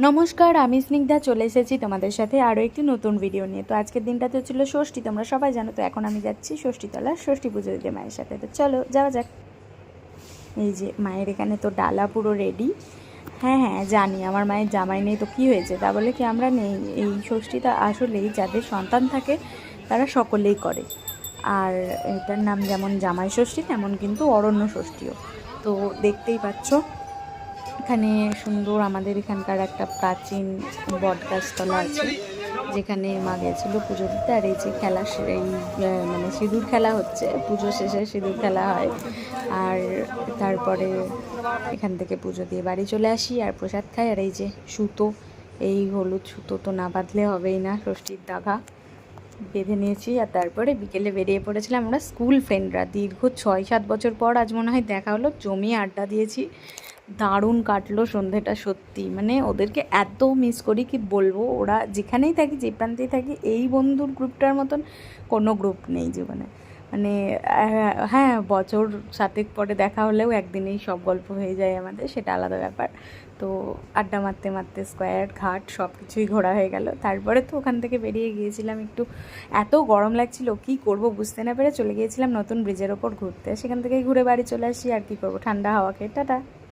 নমস্কার, আমি স্নিগ্ধা চলে এসেছি তোমাদের সাথে আরও একটি নতুন ভিডিও নিয়ে। তো আজকের দিনটাতে ছিল ষষ্ঠী, তোমরা সবাই জানো। তো এখন আমি যাচ্ছি ষষ্ঠীতলা ষষ্ঠী পুজো দিতে মায়ের সাথে। তো চলো যাওয়া যাক। এই যে মায়ের এখানে তো ডালা পুরো রেডি। হ্যাঁ হ্যাঁ জানি, আমার মায়ের জামাই নেই তো কী হয়েছে, তা বলে কি আমরা নেই। এই ষষ্ঠীটা আসলেই যাদের সন্তান থাকে তারা সকলেই করে। আর এটার নাম যেমন জামাই ষষ্ঠী তেমন কিন্তু অরণ্য ষষ্ঠীও। তো দেখতেই পাচ্ছ এখানে সুন্দর আমাদের এখানকার একটা প্রাচীন বটগাছতলা আছে, যেখানে মা গেছিল পুজো দিতে। আর এই যে খেলা এই মানে সিঁদুর খেলা হচ্ছে, পুজো শেষে সিঁদুর খেলা হয়। আর তারপরে এখান থেকে পুজো দিয়ে বাড়ি চলে আসি আর প্রসাদ খাই। আর এই যে সুতো, এই হলুদ সুতো তো না বাঁধলে হবেই না, ষষ্ঠীর দাগা বেঁধে নিয়েছি। আর তারপরে বিকেলে বেরিয়ে পড়েছিলাম আমরা স্কুল ফ্রেন্ডরা, দীর্ঘ 6-7 বছর পর আজ মনে হয় দেখা হলো। জমিয়ে আড্ডা দিয়েছি, দারুণ কাটলো সন্ধেটা। সত্যি মানে ওদেরকে এত মিস করি কি বলবো। ওরা যেখানেই থাকি, যে প্রান্তেই থাকি, এই বন্ধুর গ্রুপটার মতন কোনো গ্রুপ নেই জীবনে। মানে হ্যাঁ, বছর 7 পরে দেখা হলেও একদিনেই সব গল্প হয়ে যায় আমাদের, সেটা আলাদা ব্যাপার। তো আড্ডা মারতে মারতে স্কোয়ার ঘাট সব কিছুই ঘোরা হয়ে গেল। তারপরে তো ওখান থেকে বেরিয়ে গিয়েছিলাম একটু, এত গরম লাগছিল কি করব বুঝতে না পেরে চলে গিয়েছিলাম নতুন ব্রিজের ওপর ঘুরতে। সেখান থেকে ঘুরে বাড়ি চলে আসি। আর কি করব, ঠান্ডা হাওয়া খেয়ে। টাটা।